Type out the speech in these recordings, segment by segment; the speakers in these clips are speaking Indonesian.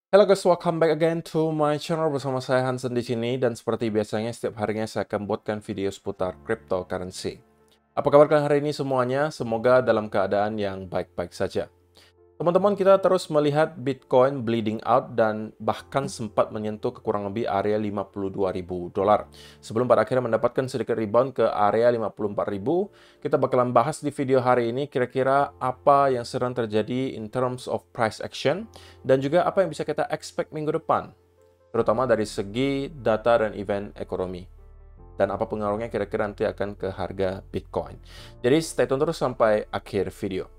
Hello guys, welcome back again to my channel bersama saya Hansen di sini dan seperti biasanya setiap harinya saya akan buatkan video seputar cryptocurrency. Apa kabar kalian hari ini semuanya? Semoga dalam keadaan yang baik-baik saja. Teman-teman, kita terus melihat Bitcoin bleeding out dan bahkan sempat menyentuh ke kurang lebih area 52.000 dolar. Sebelum pada akhirnya mendapatkan sedikit rebound ke area 54.000, kita bakalan bahas di video hari ini kira-kira apa yang sedang terjadi in terms of price action dan juga apa yang bisa kita expect minggu depan, terutama dari segi data dan event ekonomi. Dan apa pengaruhnya kira-kira nanti akan ke harga Bitcoin. Jadi stay tune terus sampai akhir video.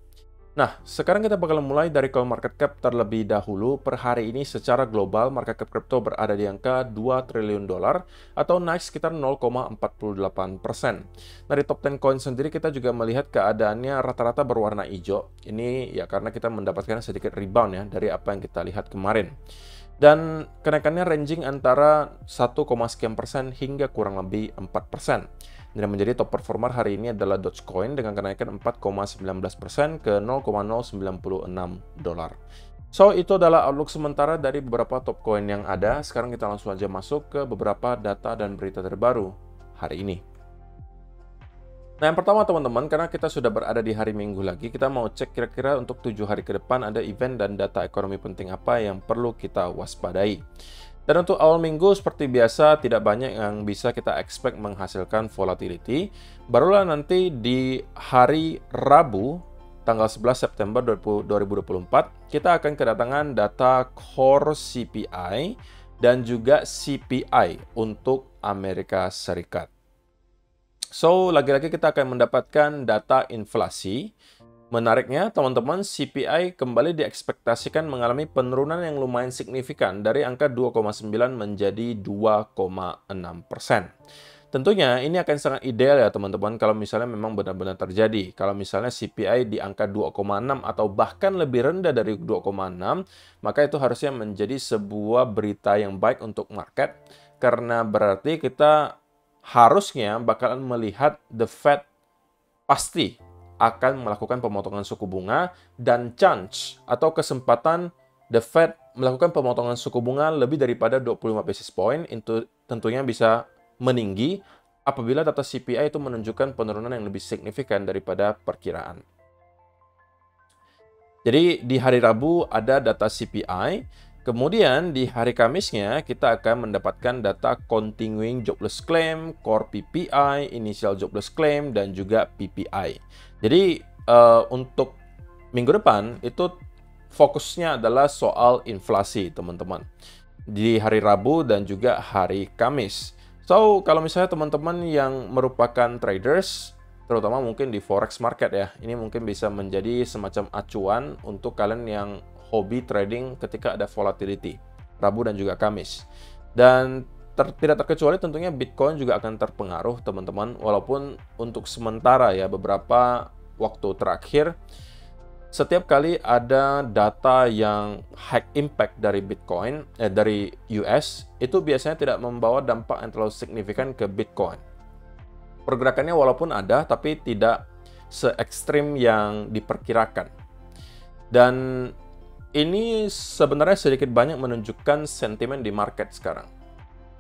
Nah, sekarang kita bakal mulai dari coin market cap terlebih dahulu. Per hari ini secara global market cap kripto berada di angka 2 triliun dolar atau naik sekitar 0,48%. Nah, di top 10 coin sendiri kita juga melihat keadaannya rata-rata berwarna hijau. Ini ya karena kita mendapatkan sedikit rebound ya dari apa yang kita lihat kemarin. Dan kenaikannya ranging antara 1, sekian persen hingga kurang lebih 4%. Dan menjadi top performer hari ini adalah Dogecoin dengan kenaikan 4,19% ke 0,096 dolar. So, itu adalah outlook sementara dari beberapa top coin yang ada. Sekarang kita langsung aja masuk ke beberapa data dan berita terbaru hari ini. Nah, yang pertama teman-teman, karena kita sudah berada di hari Minggu lagi, kita mau cek kira-kira untuk 7 hari ke depan ada event dan data ekonomi penting apa yang perlu kita waspadai. Dan untuk awal minggu seperti biasa tidak banyak yang bisa kita expect menghasilkan volatility. Barulah nanti di hari Rabu tanggal 11 September 2024 kita akan kedatangan data core CPI dan juga CPI untuk Amerika Serikat. So, lagi-lagi kita akan mendapatkan data inflasi. Menariknya, teman-teman, CPI kembali diekspektasikan mengalami penurunan yang lumayan signifikan dari angka 2,9 menjadi 2,6%. Tentunya ini akan sangat ideal ya teman-teman kalau misalnya memang benar-benar terjadi. Kalau misalnya CPI di angka 2,6 atau bahkan lebih rendah dari 2,6, maka itu harusnya menjadi sebuah berita yang baik untuk market. Karena berarti kita harusnya bakalan melihat the Fed pasti akan melakukan pemotongan suku bunga dan chance atau kesempatan the Fed melakukan pemotongan suku bunga lebih daripada 25 basis point itu tentunya bisa meninggi apabila data CPI itu menunjukkan penurunan yang lebih signifikan daripada perkiraan. Jadi di hari Rabu ada data CPI, kemudian di hari Kamisnya kita akan mendapatkan data Continuing Jobless Claim, Core PPI, Initial Jobless Claim, dan juga PPI. Jadi untuk minggu depan itu fokusnya adalah soal inflasi teman-teman. Di hari Rabu dan juga hari Kamis. So, kalau misalnya teman-teman yang merupakan traders, terutama mungkin di forex market ya, ini mungkin bisa menjadi semacam acuan untuk kalian yang hobi trading ketika ada volatility, Rabu dan juga Kamis. Dan tidak terkecuali tentunya Bitcoin juga akan terpengaruh teman-teman, walaupun untuk sementara ya beberapa waktu terakhir setiap kali ada data yang high impact dari Bitcoin, dari US, itu biasanya tidak membawa dampak yang terlalu signifikan ke Bitcoin. Pergerakannya walaupun ada, tapi tidak se-ekstrim yang diperkirakan. Dan ini sebenarnya sedikit banyak menunjukkan sentimen di market sekarang.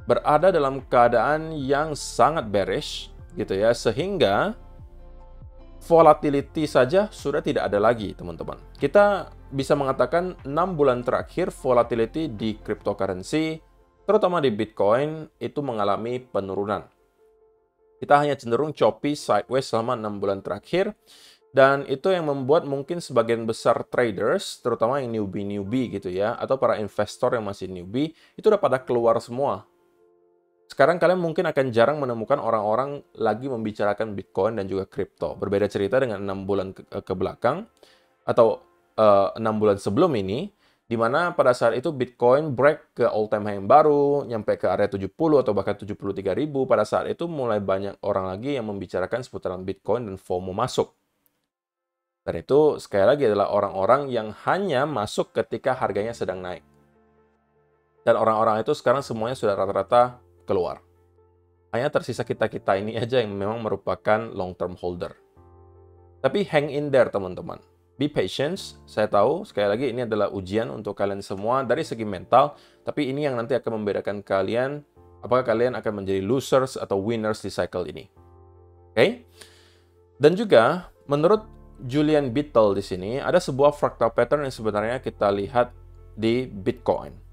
Berada dalam keadaan yang sangat bearish, gitu ya, sehingga volatility saja sudah tidak ada lagi, teman-teman. Kita bisa mengatakan 6 bulan terakhir volatility di cryptocurrency, terutama di Bitcoin, itu mengalami penurunan. Kita hanya cenderung choppy sideways selama 6 bulan terakhir, dan itu yang membuat mungkin sebagian besar traders, terutama yang newbie-newbie gitu ya, atau para investor yang masih newbie, itu udah pada keluar semua. Sekarang kalian mungkin akan jarang menemukan orang-orang lagi membicarakan Bitcoin dan juga kripto. Berbeda cerita dengan 6 bulan ke belakang, atau 6 bulan sebelum ini, di mana pada saat itu Bitcoin break ke all-time high yang baru, nyampe ke area 70 atau bahkan 73.000. Pada saat itu mulai banyak orang lagi yang membicarakan seputaran Bitcoin dan FOMO masuk. Dan itu sekali lagi adalah orang-orang yang hanya masuk ketika harganya sedang naik. Dan orang-orang itu sekarang semuanya sudah rata-rata keluar. Hanya tersisa kita-kita ini aja yang memang merupakan long-term holder. Tapi hang in there, teman-teman. Be patient. Saya tahu, sekali lagi ini adalah ujian untuk kalian semua dari segi mental, tapi ini yang nanti akan membedakan kalian, apakah kalian akan menjadi losers atau winners di cycle ini. Oke? Dan juga, menurut Julian Beetle di sini, ada sebuah fractal pattern yang sebenarnya kita lihat di Bitcoin.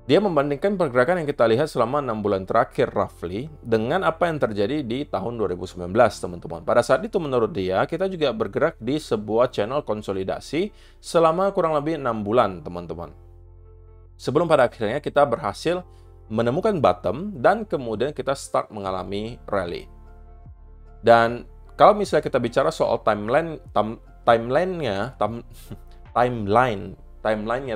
Dia membandingkan pergerakan yang kita lihat selama 6 bulan terakhir roughly dengan apa yang terjadi di tahun 2019, teman-teman. Pada saat itu menurut dia, kita juga bergerak di sebuah channel konsolidasi selama kurang lebih 6 bulan, teman-teman. Sebelum pada akhirnya kita berhasil menemukan bottom dan kemudian kita start mengalami rally. Dan kalau misalnya kita bicara soal timeline-nya,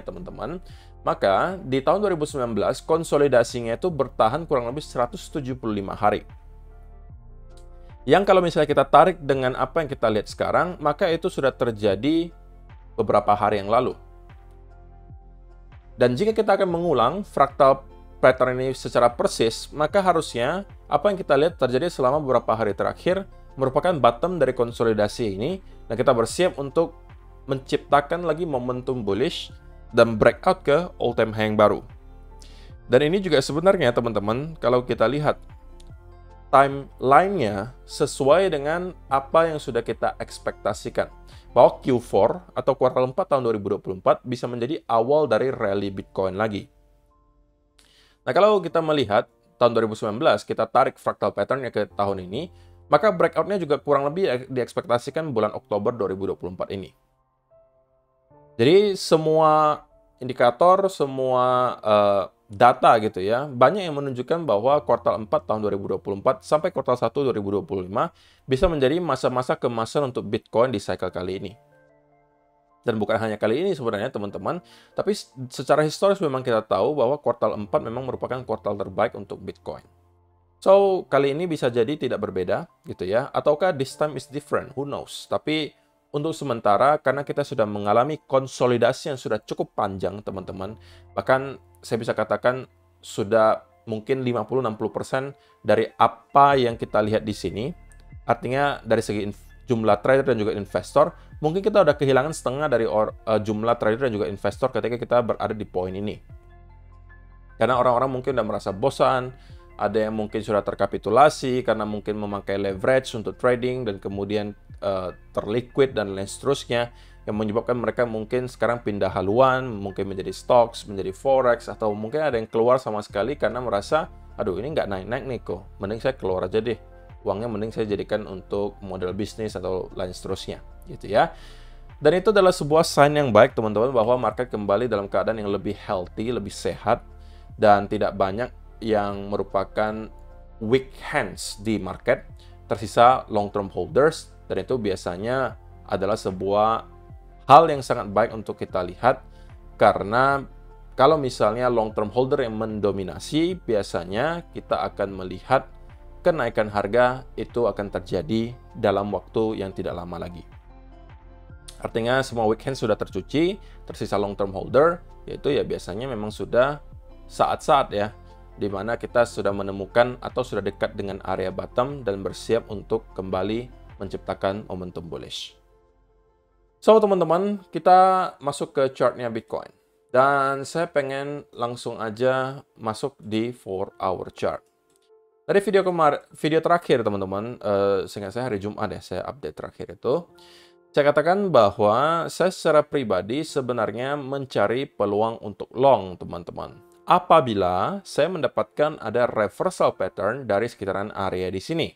teman-teman, maka di tahun 2019 konsolidasinya itu bertahan kurang lebih 175 hari. Yang kalau misalnya kita tarik dengan apa yang kita lihat sekarang, maka itu sudah terjadi beberapa hari yang lalu. Dan jika kita akan mengulang fractal pattern ini secara persis, maka harusnya apa yang kita lihat terjadi selama beberapa hari terakhir merupakan bottom dari konsolidasi ini, dan kita bersiap untuk menciptakan lagi momentum bullish dan breakout ke all-time high yang baru. Dan ini juga sebenarnya teman-teman, kalau kita lihat timeline-nya sesuai dengan apa yang sudah kita ekspektasikan. Bahwa Q4 atau kuartal 4 tahun 2024 bisa menjadi awal dari rally Bitcoin lagi. Nah, kalau kita melihat tahun 2019, kita tarik fractal pattern-nya ke tahun ini, maka breakout-nya juga kurang lebih diekspektasikan bulan Oktober 2024 ini. Jadi semua indikator, semua data gitu ya, banyak yang menunjukkan bahwa kuartal 4 tahun 2024 sampai kuartal 1 2025 bisa menjadi masa-masa keemasan untuk Bitcoin di cycle kali ini. Dan bukan hanya kali ini sebenarnya teman-teman, tapi secara historis memang kita tahu bahwa kuartal 4 memang merupakan kuartal terbaik untuk Bitcoin. So, kali ini bisa jadi tidak berbeda gitu ya, ataukah this time is different, who knows. Tapi untuk sementara, karena kita sudah mengalami konsolidasi yang sudah cukup panjang, teman-teman. Bahkan, saya bisa katakan, sudah mungkin 50-60% dari apa yang kita lihat di sini. Artinya, dari segi jumlah trader dan juga investor, mungkin kita udah kehilangan setengah dari jumlah trader dan juga investor ketika kita berada di poin ini. Karena orang-orang mungkin udah merasa bosan, ada yang mungkin sudah terkapitulasi karena mungkin memakai leverage untuk trading dan kemudian terliquid dan lain seterusnya, yang menyebabkan mereka mungkin sekarang pindah haluan, mungkin menjadi stocks, menjadi forex, atau mungkin ada yang keluar sama sekali karena merasa, aduh ini nggak naik-naik nih kok, mending saya keluar aja deh, uangnya mending saya jadikan untuk model bisnis atau lain seterusnya, gitu ya. Dan itu adalah sebuah sign yang baik teman-teman, bahwa market kembali dalam keadaan yang lebih healthy, lebih sehat, dan tidak banyak yang merupakan weak hands di market, tersisa long-term holders. Dan itu biasanya adalah sebuah hal yang sangat baik untuk kita lihat, karena kalau misalnya long-term holder yang mendominasi, biasanya kita akan melihat kenaikan harga itu akan terjadi dalam waktu yang tidak lama lagi. Artinya semua weak hands sudah tercuci, tersisa long-term holder, yaitu ya biasanya memang sudah saat-saat ya, di mana kita sudah menemukan atau sudah dekat dengan area bottom dan bersiap untuk kembali menciptakan momentum bullish. So, teman-teman, kita masuk ke chartnya Bitcoin. Dan saya pengen langsung aja masuk di 4-hour chart. Dari video terakhir, teman-teman, seingat saya hari Jumat ya, saya update terakhir itu. Saya katakan bahwa saya secara pribadi sebenarnya mencari peluang untuk long, teman-teman. Apabila saya mendapatkan ada reversal pattern dari sekitaran area di sini.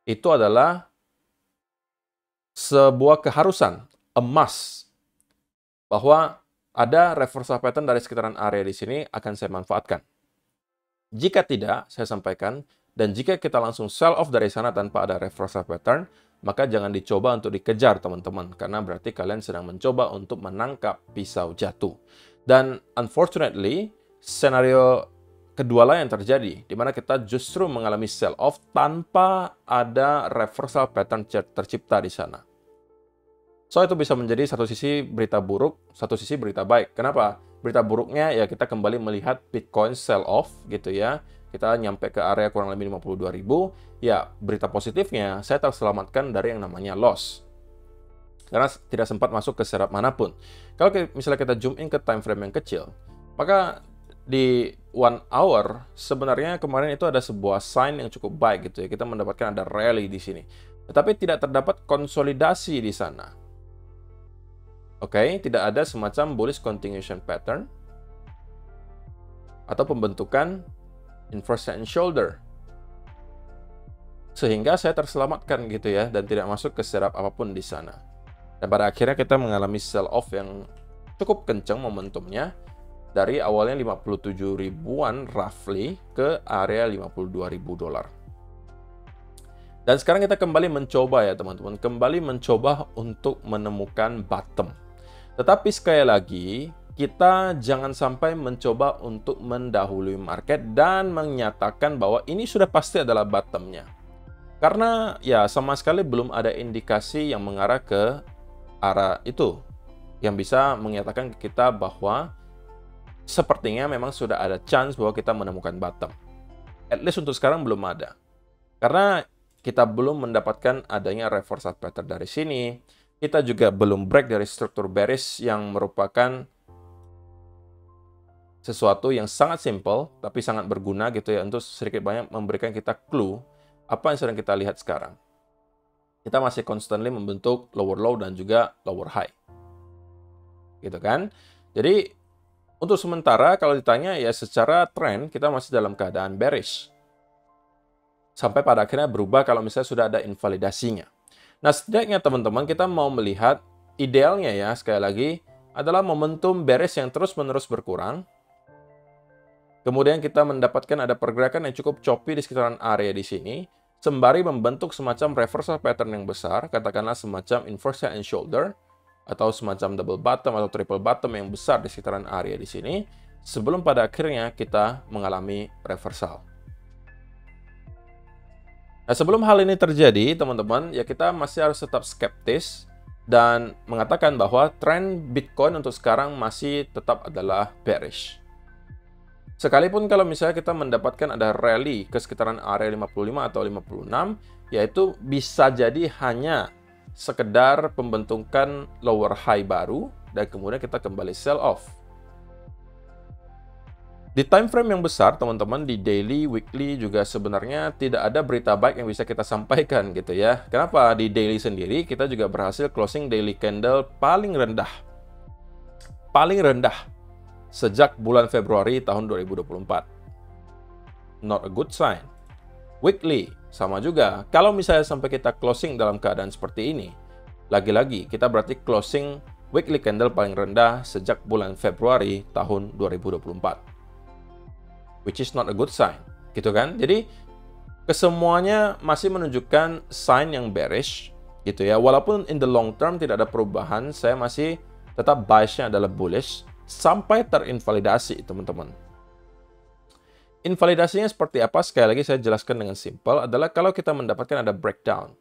Itu adalah sebuah keharusan, a must, bahwa ada reversal pattern dari sekitaran area di sini akan saya manfaatkan. Jika tidak, saya sampaikan, dan jika kita langsung sell off dari sana tanpa ada reversal pattern, maka jangan dicoba untuk dikejar, teman-teman, karena berarti kalian sedang mencoba untuk menangkap pisau jatuh. Dan unfortunately, senario kedua lah yang terjadi, di mana kita justru mengalami sell off tanpa ada reversal pattern tercipta di sana. So, itu bisa menjadi satu sisi berita buruk, satu sisi berita baik. Kenapa? Berita buruknya ya kita kembali melihat Bitcoin sell off gitu ya. Kita nyampe ke area kurang lebih 52.000. Ya, berita positifnya saya terselamatkan dari yang namanya loss. karena tidak sempat masuk ke setup manapun. Kalau misalnya kita zoom in ke time frame yang kecil, maka di 1 hour sebenarnya kemarin itu ada sebuah sign yang cukup baik gitu ya. Kita mendapatkan ada rally di sini. Tetapi tidak terdapat konsolidasi di sana. Oke, tidak ada semacam bullish continuation pattern atau pembentukan inverse head and shoulder. Sehingga saya terselamatkan gitu ya, dan tidak masuk ke setup apapun di sana. Dan pada akhirnya kita mengalami sell off yang cukup kencang momentumnya, dari awalnya 57 ribuan roughly ke area 52 ribu dolar. Dan sekarang kita kembali mencoba ya teman-teman, kembali mencoba untuk menemukan bottom. Tetapi sekali lagi, kita jangan sampai mencoba untuk mendahului market dan menyatakan bahwa ini sudah pasti adalah bottomnya. Karena ya sama sekali belum ada indikasi yang mengarah ke arah itu, yang bisa menyatakan ke kita bahwa sepertinya memang sudah ada chance bahwa kita menemukan bottom. At least untuk sekarang belum ada. Karena kita belum mendapatkan adanya reversal pattern dari sini. Kita juga belum break dari struktur bearish yang merupakan sesuatu yang sangat simple tapi sangat berguna gitu ya, untuk sedikit banyak memberikan kita clue apa yang sedang kita lihat sekarang. Kita masih constantly membentuk lower low dan juga lower high. Gitu kan? Jadi untuk sementara kalau ditanya ya secara trend kita masih dalam keadaan bearish. Sampai pada akhirnya berubah kalau misalnya sudah ada invalidasinya. Nah, setidaknya teman-teman kita mau melihat idealnya ya sekali lagi adalah momentum bearish yang terus-menerus berkurang. Kemudian kita mendapatkan ada pergerakan yang cukup choppy di sekitaran area di sini, sembari membentuk semacam reversal pattern yang besar, katakanlah semacam inverse head and shoulder, atau semacam double bottom atau triple bottom yang besar di sekitaran area di sini, sebelum pada akhirnya kita mengalami reversal. Nah, sebelum hal ini terjadi, teman-teman, ya kita masih harus tetap skeptis dan mengatakan bahwa tren Bitcoin untuk sekarang masih tetap adalah bearish. Sekalipun kalau misalnya kita mendapatkan ada rally ke sekitaran area 55 atau 56, yaitu bisa jadi hanya sekedar pembentukan lower high baru, dan kemudian kita kembali sell off. Di time frame yang besar, teman-teman, di daily, weekly juga sebenarnya tidak ada berita baik yang bisa kita sampaikan gitu ya. Kenapa? Di daily sendiri kita juga berhasil closing daily candle paling rendah. Paling rendah sejak bulan Februari tahun 2024. Not a good sign. Weekly, sama juga. Kalau misalnya sampai kita closing dalam keadaan seperti ini, lagi-lagi kita berarti closing weekly candle paling rendah sejak bulan Februari tahun 2024. Which is not a good sign. Gitu kan? Jadi, kesemuanya masih menunjukkan sign yang bearish. Gitu ya. Walaupun in the long term tidak ada perubahan, saya masih tetap biasnya adalah bullish. Sampai terinvalidasi, teman-teman. Invalidasinya seperti apa? Sekali lagi saya jelaskan dengan simpel, adalah kalau kita mendapatkan ada breakdown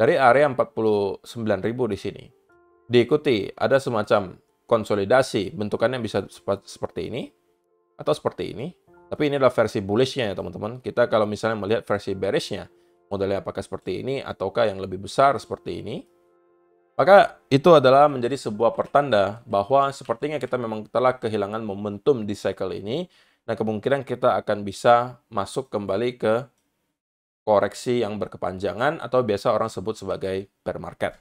dari area 49.000 di sini. Diikuti ada semacam konsolidasi, bentukannya bisa seperti ini, atau seperti ini. Tapi ini adalah versi bullishnya ya, teman-teman. Kita kalau misalnya melihat versi bearishnya, modelnya apakah seperti ini, ataukah yang lebih besar seperti ini, maka itu adalah menjadi sebuah pertanda bahwa sepertinya kita memang telah kehilangan momentum di cycle ini, dan kemungkinan kita akan bisa masuk kembali ke koreksi yang berkepanjangan atau biasa orang sebut sebagai bear market.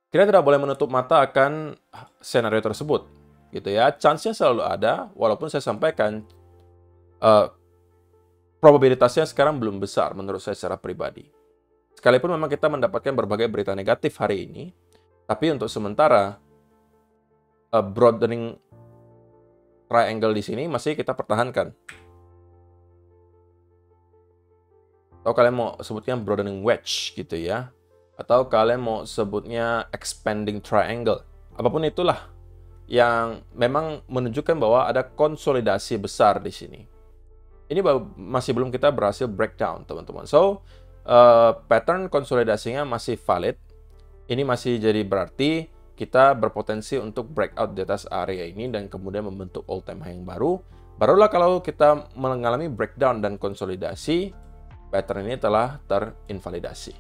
Kita tidak boleh menutup mata akan skenario tersebut, gitu ya. Chance-nya selalu ada, walaupun saya sampaikan probabilitasnya sekarang belum besar menurut saya secara pribadi. Sekalipun memang kita mendapatkan berbagai berita negatif hari ini, tapi untuk sementara broadening triangle di sini masih kita pertahankan. Atau kalian mau sebutnya broadening wedge gitu ya. Atau kalian mau sebutnya expanding triangle. Apapun itulah yang memang menunjukkan bahwa ada konsolidasi besar di sini. Ini masih belum kita berhasil breakdown, teman-teman. So, pattern konsolidasinya masih valid. Ini masih jadi berarti kita berpotensi untuk breakout di atas area ini dan kemudian membentuk all time high yang baru. Barulah kalau kita mengalami breakdown dan konsolidasi, pattern ini telah terinvalidasi.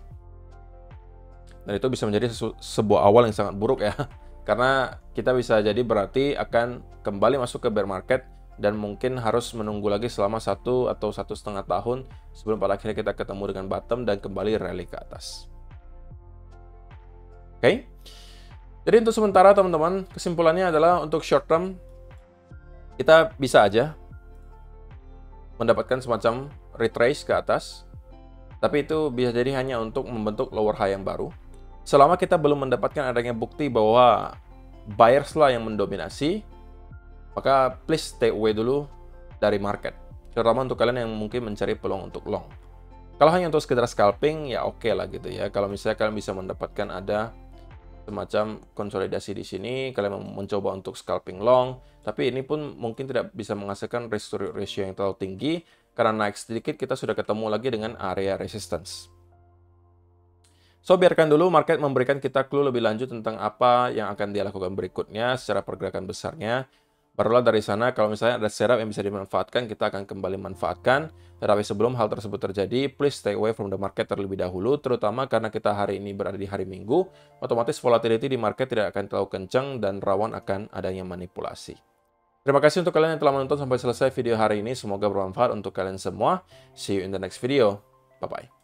Dan itu bisa menjadi sebuah awal yang sangat buruk ya. Karena kita bisa jadi berarti akan kembali masuk ke bear market dan mungkin harus menunggu lagi selama 1 atau 1,5 tahun sebelum pada akhirnya kita ketemu dengan bottom dan kembali rally ke atas. Oke. Jadi untuk sementara teman-teman, kesimpulannya adalah untuk short term kita bisa aja mendapatkan semacam retrace ke atas. Tapi itu bisa jadi hanya untuk membentuk lower high yang baru. Selama kita belum mendapatkan adanya bukti bahwa buyers lah yang mendominasi, maka please stay away dulu dari market. Terutama untuk kalian yang mungkin mencari peluang untuk long. Kalau hanya untuk sekedar scalping, ya oke lah gitu ya. Kalau misalnya kalian bisa mendapatkan ada semacam konsolidasi di sini, kalian mencoba untuk scalping long, tapi ini pun mungkin tidak bisa menghasilkan risk to ratio yang terlalu tinggi, karena naik sedikit kita sudah ketemu lagi dengan area resistance. So, biarkan dulu market memberikan kita clue lebih lanjut tentang apa yang akan dia lakukan berikutnya secara pergerakan besarnya. Barulah dari sana, kalau misalnya ada setup yang bisa dimanfaatkan, kita akan kembali manfaatkan. Tetapi sebelum hal tersebut terjadi, please stay away from the market terlebih dahulu, terutama karena kita hari ini berada di hari Minggu, otomatis volatility di market tidak akan terlalu kencang dan rawan akan adanya manipulasi. Terima kasih untuk kalian yang telah menonton sampai selesai video hari ini. Semoga bermanfaat untuk kalian semua. See you in the next video. Bye-bye.